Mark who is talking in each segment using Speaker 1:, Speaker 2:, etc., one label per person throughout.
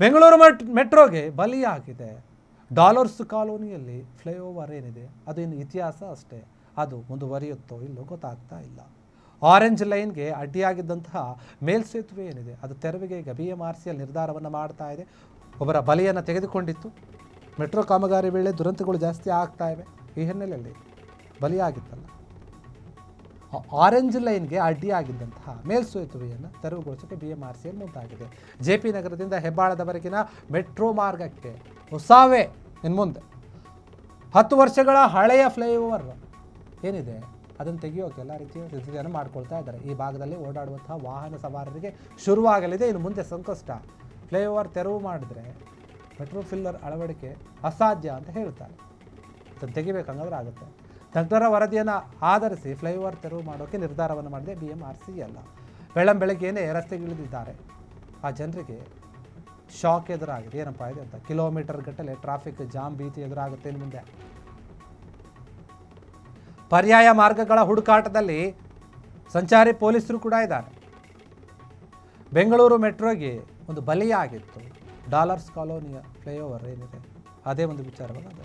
Speaker 1: Bengaluru ಮೆಟ್ರೋಗೆ ಬಲಿಯಾಗಿದೆ. Dollars ಕಾಲೋನಿಯಲ್ಲಿ flyover ಏನಿದೆ ಅದು ಇನ್ನು ಇತಿಹಾಸ ಅಷ್ಟೇ. ಅದು ಮುಂದುವರಿಯುತ್ತೋ ಇಲ್ಲೋ ಗೊತ್ತಾಗ್ತಾ ಇಲ್ಲ. ಆರೆಂಜ್ ಲೈನ್ಗೆ ಅಡ್ಡಿಯಾಗಿದ್ದಂತಹ ಮೇಲ್ಸೇತುವೆ ಏನಿದೆ ಅದು ತೆರವಿಗೆ ಈಗ BMRCL ನಿರ್ಧಾರವನ್ನು ಮಾಡ್ತಾ ಇದೆ. ಒಬ್ಬರ ಬಲಿಯನ್ನು ತೆಗೆದುಕೊಂಡಿತ್ತು. ಮೆಟ್ರೋ ಕಾಮಗಾರಿ ವೇಳೆ ದುರಂತಗಳು ಜಾಸ್ತಿ ಆಗ್ತಾ ಇವೆ. ಈ ಹಿನ್ನೆಲೆಯಲ್ಲಿ ಬಲಿಯಾಗಿತ್ತಲ್ಲ, ಆರೆಂಜ್ ಲೈನ್ಗೆ ಅಡ್ಡಿಯಾಗಿದ್ದಂತಹ ಮೇಲ್ಸೇತುವೆಯನ್ನು ತೆರವುಗೊಳಿಸೋಕ್ಕೆ BMRCL ಮುಂದಾಗಿದೆ. JP ನಗರದಿಂದ ಹೆಬ್ಬಾಳದವರೆಗಿನ ಮೆಟ್ರೋ ಮಾರ್ಗಕ್ಕೆ ಹೊಸವೇ ಇನ್ನು ಮುಂದೆ 10 ವರ್ಷಗಳ ಹಳೆಯ ಫ್ಲೈಓವರ್ ಏನಿದೆ ಅದನ್ನು ತೆಗೆಯೋಕೆ ಎಲ್ಲ ರೀತಿಯ ಸಿದ್ಧತೆಯನ್ನು ಮಾಡ್ಕೊಳ್ತಾ ಇದ್ದಾರೆ. ಈ ಭಾಗದಲ್ಲಿ ಓಡಾಡುವಂತಹ ವಾಹನ ಸವಾರರಿಗೆ ಶುರುವಾಗಲಿದೆ ಇನ್ನು ಮುಂದೆ ಸಂಕಷ್ಟ. ಫ್ಲೈಓವರ್ ತೆರವು ಮಾಡಿದರೆ ಮೆಟ್ರೋ ಫಿಲ್ಲರ್ ಅಳವಡಿಕೆ ಅಸಾಧ್ಯ ಅಂತ ಹೇಳ್ತಾರೆ. ಅದನ್ನು ತೆಗಿಬೇಕಂಗಾದ್ರೆ ಆಗುತ್ತೆ. ತಜ್ಞರ ವರದಿಯನ್ನು ಆಧರಿಸಿ ಫ್ಲೈಓವರ್ ತೆರವು ಮಾಡೋಕ್ಕೆ ನಿರ್ಧಾರವನ್ನು ಮಾಡಿದೆ BMRCL. ಬೆಳಗ್ಗೆಯೇ ರಸ್ತೆಗಿಳಿದಿದ್ದಾರೆ. ಆ ಜನರಿಗೆ ಶಾಕ್ ಎದುರಾಗಿದೆ. ಏನಪ್ಪ ಇದೆ ಅಂತ ಕಿಲೋಮೀಟರ್ ಗಟ್ಟಲೆ ಟ್ರಾಫಿಕ್ ಜಾಮ್ ಭೀತಿ ಎದುರಾಗುತ್ತೆ ಇನ್ನು ಮುಂದೆ. ಪರ್ಯಾಯ ಮಾರ್ಗಗಳ ಹುಡುಕಾಟದಲ್ಲಿ ಸಂಚಾರಿ ಪೊಲೀಸರು ಕೂಡ ಇದ್ದಾರೆ. ಬೆಂಗಳೂರು ಮೆಟ್ರೋಗೆ ಒಂದು ಬಲಿಯಾಗಿತ್ತು ಡಾಲರ್ಸ್ ಕಾಲೋನಿಯ ಫ್ಲೈಓವರ್ ಏನಿದೆ ಅದೇ ಒಂದು ವಿಚಾರವಲ್ಲ. ಅದು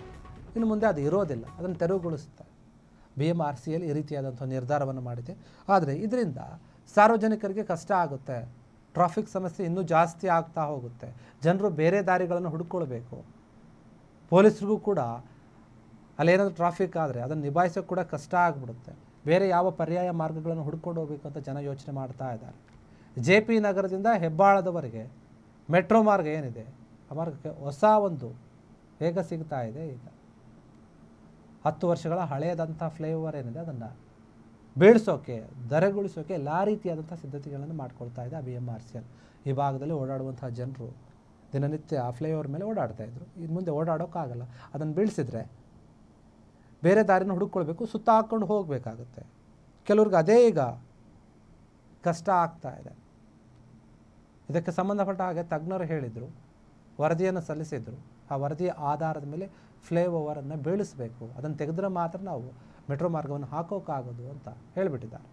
Speaker 1: ಇನ್ನು ಮುಂದೆ ಅದು ಇರೋದಿಲ್ಲ, ಅದನ್ನು ತೆರವುಗೊಳಿಸುತ್ತೆ. BMRCL ಈ ರೀತಿಯಾದಂಥ ನಿರ್ಧಾರವನ್ನು ಮಾಡಿದೆ. ಆದರೆ ಇದರಿಂದ ಸಾರ್ವಜನಿಕರಿಗೆ ಕಷ್ಟ ಆಗುತ್ತೆ. ಟ್ರಾಫಿಕ್ ಸಮಸ್ಯೆ ಇನ್ನೂ ಜಾಸ್ತಿ ಆಗ್ತಾ ಹೋಗುತ್ತೆ. ಜನರು ಬೇರೆ ದಾರಿಗಳನ್ನು ಹುಡುಕೊಳ್ಬೇಕು. ಪೊಲೀಸರಿಗೂ ಕೂಡ ಅಲ್ಲೇನಾದರೂ ಟ್ರಾಫಿಕ್ ಆದರೆ ಅದನ್ನು ನಿಭಾಯಿಸೋಕೆ ಕೂಡ ಕಷ್ಟ ಆಗಿಬಿಡುತ್ತೆ. ಬೇರೆ ಯಾವ ಪರ್ಯಾಯ ಮಾರ್ಗಗಳನ್ನು ಹುಡ್ಕೊಂಡು ಹೋಗಬೇಕು ಅಂತ ಜನ ಯೋಚನೆ ಮಾಡ್ತಾ ಇದ್ದಾರೆ. JP ನಗರದಿಂದ ಹೆಬ್ಬಾಳದವರೆಗೆ ಮೆಟ್ರೋ ಮಾರ್ಗ ಏನಿದೆ ಆ ಮಾರ್ಗಕ್ಕೆ ಹೊಸ ಒಂದು ವೇಗ ಸಿಗ್ತಾ ಇದೆ. ಈಗ 10 ವರ್ಷಗಳ ಹಳೆಯದಂಥ ಫ್ಲೈಓವರ್ ಏನಿದೆ ಅದನ್ನು ಬೀಳಿಸೋಕೆ, ದರಗೊಳಿಸೋಕೆ ಎಲ್ಲ ರೀತಿಯಾದಂಥ ಸಿದ್ಧತೆಗಳನ್ನು ಮಾಡ್ಕೊಳ್ತಾ ಇದೆ BMRCL. ಈ ಭಾಗದಲ್ಲಿ ಓಡಾಡುವಂಥ ಜನರು ದಿನನಿತ್ಯ ಆ ಫ್ಲೈಓವರ್ ಮೇಲೆ ಓಡಾಡ್ತಾಯಿದ್ರು. ಇನ್ನು ಮುಂದೆ ಓಡಾಡೋಕ್ಕಾಗಲ್ಲ. ಅದನ್ನು ಬೀಳಿಸಿದ್ರೆ ಬೇರೆ ದಾರಿನ ಹುಡುಕೊಳ್ಬೇಕು, ಸುತ್ತ ಹಾಕ್ಕೊಂಡು ಹೋಗಬೇಕಾಗುತ್ತೆ. ಕೆಲವ್ರಿಗೆ ಅದೇ ಈಗ ಕಷ್ಟ ಆಗ್ತಾ ಇದೆ. ಇದಕ್ಕೆ ಸಂಬಂಧಪಟ್ಟ ಹಾಗೆ ತಜ್ಞರು ಹೇಳಿದರು, ವರದಿಯನ್ನು ಸಲ್ಲಿಸಿದರು. ಆ ವರದಿಯ ಆಧಾರದ ಮೇಲೆ ಫ್ಲೈಓವರನ್ನು ಬೀಳಿಸಬೇಕು, ಅದನ್ನು ತೆಗೆದ್ರೆ ಮಾತ್ರ ನಾವು ಮೆಟ್ರೋ ಮಾರ್ಗವನ್ನು ಹಾಕೋಕ್ಕಾಗೋದು ಅಂತ ಹೇಳಿಬಿಟ್ಟಿದ್ದಾರೆ.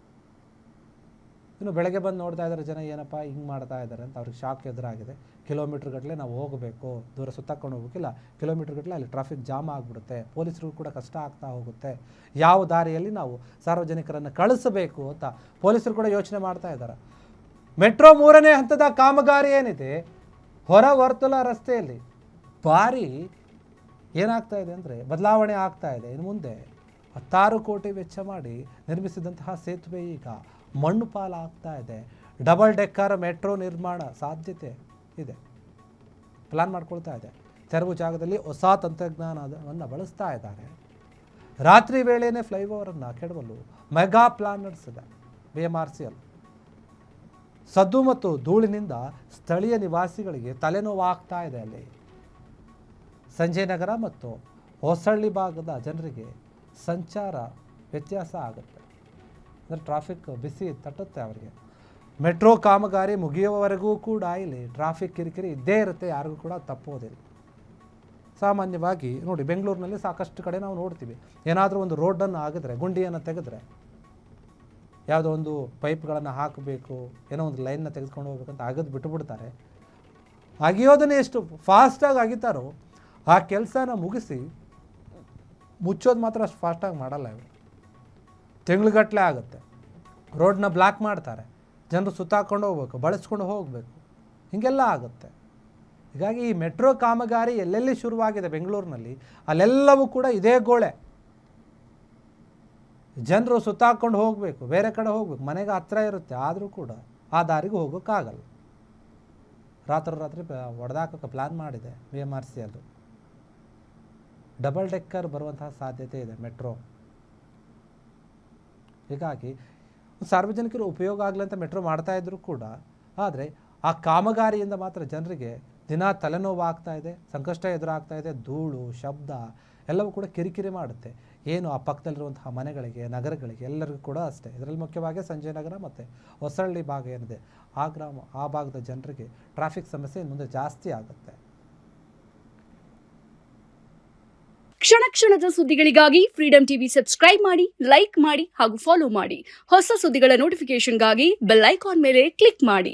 Speaker 1: ಇನ್ನು ಬೆಳಗ್ಗೆ ಬಂದು ನೋಡ್ತಾ ಇದ್ದಾರೆ ಜನ, ಏನಪ್ಪ ಹಿಂಗೆ ಮಾಡ್ತಾ ಇದ್ದಾರೆ ಅಂತ ಅವ್ರಿಗೆ ಶಾಕ್ ಎದುರಾಗಿದೆ. ಕಿಲೋಮೀಟ್ರ್ ಗಟ್ಟಲೆ ನಾವು ಹೋಗಬೇಕು, ದೂರ ಸುತ್ತಾಕೊಂಡು ಹೋಗೋಕ್ಕಿಲ್ಲ. ಕಿಲೋಮೀಟ್ರ್ ಗಟ್ಟಲೆ ಅಲ್ಲಿ ಟ್ರಾಫಿಕ್ ಜಾಮ್ ಆಗಿಬಿಡುತ್ತೆ. ಪೊಲೀಸರಿಗೂ ಕೂಡ ಕಷ್ಟ ಆಗ್ತಾ ಹೋಗುತ್ತೆ. ಯಾವ ದಾರಿಯಲ್ಲಿ ನಾವು ಸಾರ್ವಜನಿಕರನ್ನು ಕಳಿಸಬೇಕು ಅಂತ ಪೊಲೀಸರು ಕೂಡ ಯೋಚನೆ ಮಾಡ್ತಾ ಇದ್ದಾರೆ. ಮೆಟ್ರೋ 3ನೇ ಹಂತದ ಕಾಮಗಾರಿ ಏನಿದೆ ಹೊರ ವರ್ತುಲ ರಸ್ತೆಯಲ್ಲಿ ಭಾರಿ ಏನಾಗ್ತಾ ಇದೆ ಅಂದರೆ ಬದಲಾವಣೆ ಆಗ್ತಾ ಇದೆ. ಇನ್ನು ಮುಂದೆ 16 ಕೋಟಿ ವೆಚ್ಚ ಮಾಡಿ ನಿರ್ಮಿಸಿದಂತಹ ಸೇತುವೆ ಈಗ ಮಣ್ಣು ಪಾಲಾಗ್ತಾ ಇದೆ. ಡಬಲ್ ಡೆಕ್ಕರ್ ಮೆಟ್ರೋ ನಿರ್ಮಾಣ ಸಾಧ್ಯತೆ ಇದೆ, ಪ್ಲಾನ್ ಮಾಡ್ಕೊಳ್ತಾ ಇದೆ. ತೆರವು ಜಾಗದಲ್ಲಿ ಹೊಸ ತಂತ್ರಜ್ಞಾನವನ್ನು ಬಳಸ್ತಾ ಇದ್ದಾರೆ. ರಾತ್ರಿ ವೇಳೆಯೇ ಫ್ಲೈಓವರನ್ನು ಕೆಡವಲು ಮೆಗಾ ಪ್ಲಾನ್ ನಡೆಸಿದೆ BMRCL. ಸದ್ದು ಮತ್ತು ಧೂಳಿನಿಂದ ಸ್ಥಳೀಯ ನಿವಾಸಿಗಳಿಗೆ ತಲೆನೋವಾಗ್ತಾ ಇದೆ. ಅಲ್ಲಿ ಸಂಜಯ್ ನಗರ ಮತ್ತು ಹೊಸಳ್ಳಿ ಭಾಗದ ಜನರಿಗೆ ಸಂಚಾರ ವ್ಯತ್ಯಾಸ ಆಗುತ್ತೆ. ಅಂದರೆ ಟ್ರಾಫಿಕ್ ಬಿಸಿ ತಟ್ಟುತ್ತೆ ಅವರಿಗೆ. ಮೆಟ್ರೋ ಕಾಮಗಾರಿ ಮುಗಿಯುವವರೆಗೂ ಕೂಡ ಇಲ್ಲಿ ಟ್ರಾಫಿಕ್ ಕಿರಿಕಿರಿ ಇದ್ದೇ ಇರುತ್ತೆ, ಯಾರಿಗೂ ಕೂಡ ತಪ್ಪೋದಿಲ್ಲ. ಸಾಮಾನ್ಯವಾಗಿ ನೋಡಿ, ಬೆಂಗಳೂರಿನಲ್ಲಿ ಸಾಕಷ್ಟು ಕಡೆ ನಾವು ನೋಡ್ತೀವಿ, ಏನಾದರೂ ಒಂದು ರೋಡನ್ನು ಆಗಿದ್ರೆ, ಗುಂಡಿಯನ್ನು ತೆಗೆದ್ರೆ ಯಾವುದೋ ಒಂದು ಪೈಪ್ಗಳನ್ನು ಹಾಕಬೇಕು, ಏನೋ ಒಂದು ಲೈನ್ನ ತೆಗೆದುಕೊಂಡು ಹೋಗ್ಬೇಕಂತ ಅಗದು ಬಿಟ್ಟುಬಿಡ್ತಾರೆ. ಅಗಿಯೋದನ್ನೇ ಎಷ್ಟು ಫಾಸ್ಟಾಗಿ ಅಗಿತಾರೋ ಆ ಕೆಲಸನ ಮುಗಿಸಿ ಮುಚ್ಚೋದು ಮಾತ್ರ ಅಷ್ಟು ಫಾಸ್ಟಾಗಿ ಮಾಡಲ್ಲ ಇವರು. ತಿಂಗ್ಳುಗಟ್ಟಲೆ ಆಗುತ್ತೆ. ರೋಡನ್ನ ಬ್ಲಾಕ್ ಮಾಡ್ತಾರೆ, ಜನರು ಸುತ್ತಾಕೊಂಡು ಹೋಗ್ಬೇಕು, ಬಳಸ್ಕೊಂಡು ಹೋಗಬೇಕು, ಹೀಗೆಲ್ಲ ಆಗುತ್ತೆ. ಹೀಗಾಗಿ ಈ ಮೆಟ್ರೋ ಕಾಮಗಾರಿ ಎಲ್ಲೆಲ್ಲಿ ಶುರುವಾಗಿದೆ ಬೆಂಗಳೂರಿನಲ್ಲಿ ಅಲ್ಲೆಲ್ಲವೂ ಕೂಡ ಇದೇ ಗೋಳೆ. ಜನರು ಸುತ್ತಾಕೊಂಡು ಹೋಗಬೇಕು, ಬೇರೆ ಕಡೆ ಹೋಗ್ಬೇಕು, ಮನೆಗೆ ಹತ್ತಿರ ಇರುತ್ತೆ, ಆದರೂ ಕೂಡ ಆ ದಾರಿಗೆ ಹೋಗೋಕ್ಕಾಗಲ್ಲ. ರಾತ್ರಿ ಹೊಡೆದಾಕೋಕ್ಕೆ ಪ್ಲ್ಯಾನ್ ಮಾಡಿದೆ BMRCL. ಡಬಲ್ ಡೆಕ್ಕರ್ ಬರುವಂತಹ ಸಾಧ್ಯತೆ ಇದೆ ಮೆಟ್ರೋ. ಹೀಗಾಗಿ ಸಾರ್ವಜನಿಕರು ಉಪಯೋಗ ಆಗಲಿ ಅಂತ ಮೆಟ್ರೋ ಮಾಡ್ತಾಯಿದ್ರು ಕೂಡ, ಆದರೆ ಆ ಕಾಮಗಾರಿಯಿಂದ ಮಾತ್ರ ಜನರಿಗೆ ದಿನ ತಲೆನೋವು ಆಗ್ತಾ ಇದೆ, ಸಂಕಷ್ಟ ಎದುರಾಗ್ತಾ ಇದೆ. ಧೂಳು, ಶಬ್ದ ಎಲ್ಲವೂ ಕೂಡ ಕಿರಿಕಿರಿ ಮಾಡುತ್ತೆ. ಏನು ಆ ಪಕ್ಕದಲ್ಲಿರುವಂತಹ ಮನೆಗಳಿಗೆ, ನಗರಗಳಿಗೆ ಎಲ್ಲರಿಗೂ ಕೂಡ ಅಷ್ಟೇ. ಇದರಲ್ಲಿ ಮುಖ್ಯವಾಗಿ ಸಂಜಯ್ ನಗರ ಮತ್ತು ಹೊಸಳ್ಳಿ ಭಾಗ ಏನಿದೆ ಆ ಭಾಗದ ಜನರಿಗೆ ಟ್ರಾಫಿಕ್ ಸಮಸ್ಯೆ ಇನ್ನು ಮುಂದೆ ಜಾಸ್ತಿ ಆಗುತ್ತೆ.
Speaker 2: ಕ್ಷಣ ಕ್ಷಣದ ಸುದ್ದಿಗಳಿಗಾಗಿ ಫ್ರೀಡಂ ಟಿವಿ ಸಬ್ಸ್ಕ್ರೈಬ್ ಮಾಡಿ, ಲೈಕ್ ಮಾಡಿ ಹಾಗೂ ಫಾಲೋ ಮಾಡಿ. ಹೊಸ ಸುದ್ದಿಗಳ ನೋಟಿಫಿಕೇಶನ್ಗಾಗಿ ಬೆಲ್ ಐಕಾನ್ ಮೇಲೆ ಕ್ಲಿಕ್ ಮಾಡಿ.